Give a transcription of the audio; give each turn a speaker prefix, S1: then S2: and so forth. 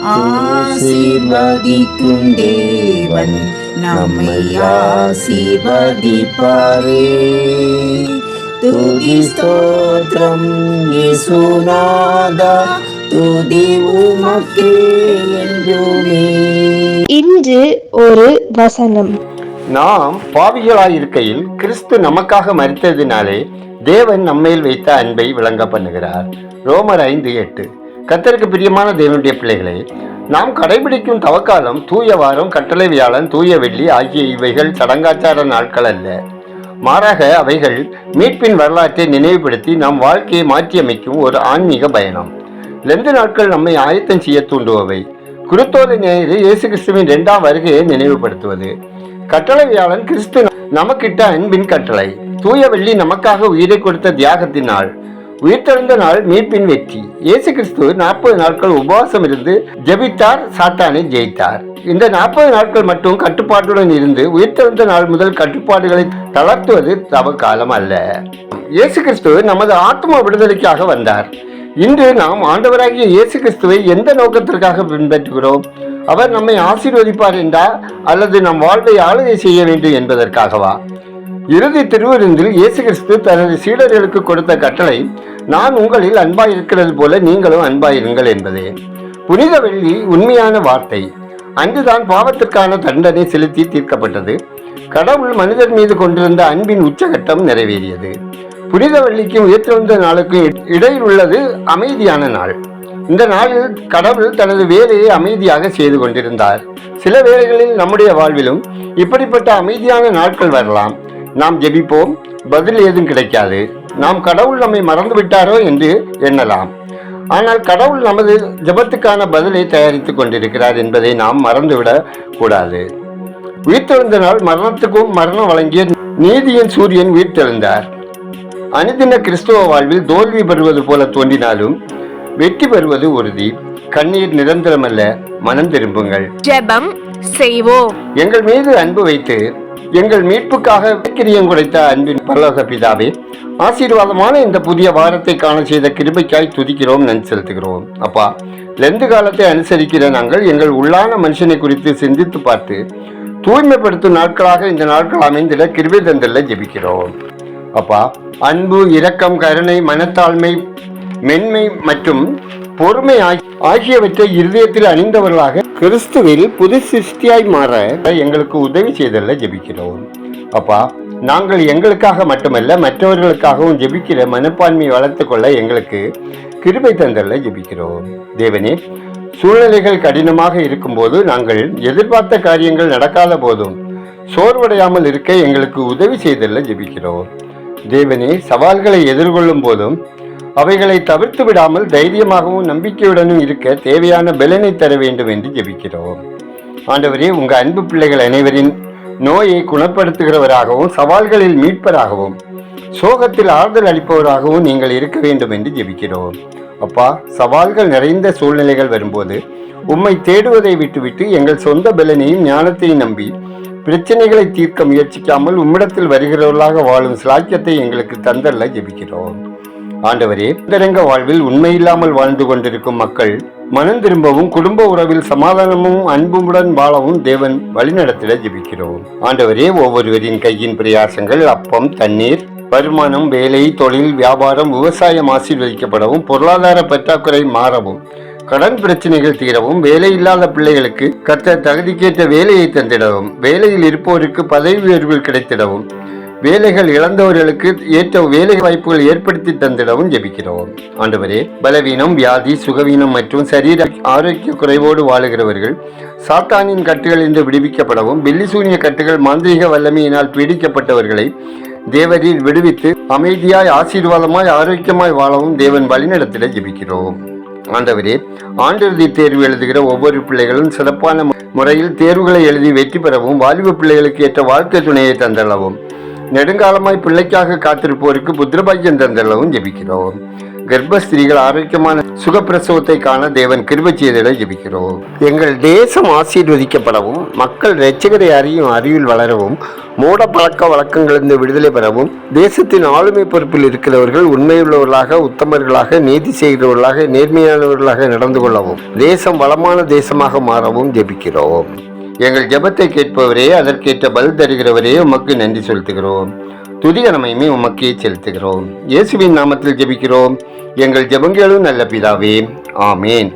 S1: ஆசீர்வதிக்கும் தேவன் நம்மை ஆசீர்வதிப்பாரே. துதி ஸ்தோத்திரம் இயேசுநாதா, துதி உமக்கே என்றுமே.
S2: இன்று ஒரு வசனம்.
S3: நாம் பாவிகளாயிருக்கையில் கிறிஸ்து நமக்காக மரித்ததினாலே தேவன் நம்மேல் வைத்த அன்பை விளங்க பண்ணுகிறார். ரோமர் 5:8. கர்த்தருக்கு பிரியமான தேவனுடைய பிள்ளைகளே, நாம் கடைபிடிக்கும் தவக்காலம், தூய வாரம், கட்டளை வியாழன், தூய வெள்ளி ஆகிய இவைகள் சடங்காச்சார நாட்கள் அல்ல. மாறாக அவைகள் மீட்பின் வரலாற்றை நினைவுபடுத்தி நம் வாழ்க்கையை மாற்றியமைக்கும் ஒரு ஆன்மீக பயணம். லெந்து நாட்கள் நம்மை ஆயத்தம் செய்ய தூண்டுபவை. குருத்தோலை ஞாயிறு இயேசு கிறிஸ்துவின் 2ஆம் வருகையை நினைவுபடுத்துவது. கட்டளை வியாழன் கிறிஸ்து நமக்கிட்ட அன்பின் கட்டளை. தூய வெள்ளி நமக்காக உயிரை கொடுத்த தியாகத்தின் நாள். உயிர்த்தெழுந்த நாள் மீட்பின் வெற்றி. இயேசு கிறிஸ்து 40 நாட்கள் உபவாசம் இருந்து ஜெபித்தார், சாத்தானை ஜெயித்தார். இந்த 40 நாட்கள் மட்டும் கட்டுப்பாட்டுடன் இருந்து உயிர்த்தெழுந்த நாள் முதல் கட்டுப்பாடுகளை தளர்த்துவது தவ காலம் அல்ல. இயேசு கிறிஸ்து நமது ஆத்ம விடுதலைக்காக வந்தார். இன்று நாம் ஆண்டவராகிய இயேசு கிறிஸ்துவை எந்த நோக்கத்திற்காக பின்பற்றுகிறோம்? அவர் நம்மை ஆசீர்வதிப்பார் என்றா, அல்லது நம் வாழ்வை ஆளுகை செய்ய வேண்டும் என்பதற்காகவா? இறுதி திருவிருந்தில் இயேசு கிறிஸ்து தனது சீடர்களுக்கு கொடுத்த கட்டளை, நான் உங்களில் அன்பாயிருக்கிறது போல நீங்களும் அன்பாயிருங்கள் என்பதே. புனித வெள்ளி உண்மையான வார்த்தை. அன்றுதான் பாவத்திற்கான தண்டனை செலுத்தி தீர்க்கப்பட்டது. கடவுள் மனிதர் மீது கொண்டிருந்த அன்பின் உச்சகட்டம் நிறைவேறியது. புனித வெள்ளிக்கும் உயிர்த்தெழுந்த நாளுக்கும் இடையில் உள்ளது அமைதியான நாள். இந்த நாளில் கடவுள் தனது வேலையை அமைதியாக செய்து கொண்டிருந்தார். சில வேளைகளில் நம்முடைய வாழ்விலும் இப்படிப்பட்ட அமைதியான நாட்கள் வரலாம். நாம் ஜெபிப்போம், பதில் ஏதும் கிடைக்காது. நாம் கடவுள் நம்மை மறந்து விட்டாரோ என்று எண்ணலாம். ஆனால் கடவுள் நமது ஜெபத்துக்கான பதிலை தயாரித்துக் கொண்டிருக்கிறார் என்பதை நாம் மறந்துவிடக் கூடாது. உயிர்த்தெழுந்த நாள் மரணத்துக்கும் மரணம் வழங்கிய நீதியின் சூரியன் உயிர்த்தெழுந்தார். அனுதின கிறிஸ்துவ வாழ்வில் தோல்வி பெறுவது போல தோன்றினாலும் வெற்றி பெறுவது உறுதி. கண்ணீர் நிரந்தரமல்ல, மனம் திரும்புங்கள்.
S2: ஜெபம் செய்வோம்.
S3: எங்கள் மீது அன்பு வைத்து எங்கள் மீட்புக்காக கிரியம் குறைத்த அன்பின் பரலோக பிதாவே, ஆசீர்வாதமான இந்த புதிய வாரத்தை காண செய்த கிருபைக்காய் துதிக்கிறோம், நன்றி செலுத்துகிறோம். அப்பா, லெந்து காலத்தை அனுசரிக்கிற நாங்கள் எங்கள் உள்ளான மனுஷனை குறித்து சிந்தித்து பார்த்து தூய்மைப்படுத்தும் நாட்களாக இந்த நாட்கள் அமைந்திட கிருபை தந்தல்ல ஜெபிக்கிறோம். அப்பா, அன்பு, இரக்கம், கருணை, மனத்தாழ்மை, மென்மை மற்றும் பொறுமை ஆகியவற்றை இருதயத்தில் அணிந்தவர்களாக கிறிஸ்துவில் புது சிருஷ்டியாய் மாற எங்களுக்கு உதவி செய்தல்ல ஜெபிக்கிறோம். அப்பா, நாங்கள் எங்களுக்காக மட்டுமல்ல மற்றவர்களுக்காகவும் ஜெபிக்கிற மனப்பான்மையை வளர்த்து கொள்ள எங்களுக்கு கிருபை தந்தல்ல ஜெபிக்கிறோம். தேவனே, சூழ்நிலைகள் கடினமாக இருக்கும்போது, நாங்கள் எதிர்பார்த்த காரியங்கள் நடக்காத போதும் சோர்வடையாமல் இருக்க எங்களுக்கு உதவி செய்தல்ல ஜெபிக்கிறோம். தேவனே, சவால்களை எதிர்கொள்ளும் போதும் அவைகளை தவிர்த்து விடாமல் தைரியமாகவும் நம்பிக்கையுடனும் இருக்க தேவையான பலனை தர வேண்டும் என்று ஜெபிக்கிறோம். ஆண்டவரே, உங்க அன்பு பிள்ளைகள் அனைவரின் நோயை குணப்படுத்துகிறவராகவும் சவால்களில் மீட்பராகவும் சோகத்தில் ஆறுதல் அளிப்பவராகவும் நீங்கள் இருக்க வேண்டும் என்று ஜெபிக்கிறோம். அப்பா, சவால்கள் நிறைந்த சூழ்நிலைகள் வரும்போது உம்மை தேடுவதை விட்டுவிட்டு எங்கள் சொந்த பலனையும் ஞானத்தையும் நம்பி பிரச்சனைகளை தீர்க்க முயற்சிக்காமல் உம்மிடத்தில் வருகிறவர்களாக வாழும் சிலாக்கியத்தை எங்களுக்கு தந்தல்ல ஜெபிக்கிறோம். ஆண்டவரே, அந்தரங்க வாழ்வில் உண்மையில்லாமல் வாழ்ந்து கொண்டிருக்கும் மக்கள் மனம் திரும்பவும் குடும்ப உறவில் சமாதானமும் அன்புடன் வாழவும் தேவன் வழிநடத்திட ஜெபிக்கிறோம். ஆண்டவரே, ஒவ்வொருவரின் கையின் பிரயாசங்கள், அப்பம், தண்ணீர், வருமானம், வேலை, தொழில், வியாபாரம், விவசாயம் ஆசீர்வதிக்கப்படவும், பொருளாதார பற்றாக்குறை மாறவும், கடன் பிரச்சனைகள் தீரவும், வேலை இல்லாத பிள்ளைகளுக்கு கர்த்தர் தகுதிக்கேற்ற வேலையை தந்திடவும், வேலையில் இருப்போருக்கு பதவி உயர்வுகள் கிடைத்திடவும், வேலைகள் இழந்தவர்களுக்கு ஏற்ற வேலை வாய்ப்புகள் ஏற்படுத்தி தந்திடவும் ஜெபிக்கிறோம். ஆண்டவரே, பலவீனம், வியாதி, சுகவீனம் மற்றும் சரீர ஆரோக்கிய குறைவோடு வாழுகிறவர்கள் சாத்தானின் கட்டுகளிலிருந்து விடுவிக்கப்படவும், பில்லிசூனிய கட்டுகள், மாந்திரிக வல்லமையினால் பீடிக்கப்பட்டவர்களை தேவரில் விடுவித்து அமைதியாய், ஆசீர்வாதமாய், ஆரோக்கியமாய் வாழவும் தேவன் வழிநடத்திட ஜெபிக்கிறோம். ஆண்டவரே, ஆண்டிறுதி தேர்வு எழுதுகிற ஒவ்வொரு பிள்ளைகளும் சிறப்பான முறையில் தேர்வுகளை எழுதி வெற்றி பெறவும், வாலிப பிள்ளைகளுக்கு ஏற்ற வாழ்க்கை துணையை தந்தளவும், நெடுங்காலமாய் பிள்ளைக்காக காத்திருப்போருக்கு புத்திரபாக்கியம் தந்தளவும் ஜெபிக்கிறோம். கர்ப்பஸ்திரீகள் ஆரோக்கியமான சுகப்பிரசவத்தை காண தேவன் கிருபை செய்திட ஜெபிக்கிறோம். எங்கள் தேசம் ஆசீர்வதிக்கப்படவும், மக்கள் இரட்சகரை அறியும் அறிவில் வளரவும், மூட பழக்க வழக்கங்களிலிருந்து விடுதலை பெறவும், தேசத்தின் ஆளுமை பொறுப்பில் இருக்கிறவர்கள் உண்மையுள்ளவர்களாக, உத்தமர்களாக, நீதி செய்கிறவர்களாக, நேர்மையானவர்களாக நடந்து கொள்ளவும், தேசம் வளமான தேசமாக மாறவும் ஜெபிக்கிறோம். எங்கள் ஜெபத்தை கேட்பவரே, அதற்கேற்ற பதில் தருகிறவரே, உமக்கு நன்றி செலுத்துகிறோம். துதிகனமையுமே உமக்கே செலுத்துகிறோம். இயேசுவின் நாமத்தில் ஜெபிக்கிறோம் எங்கள் ஜெபங்களும் நல்ல பிதாவே, ஆமேன்.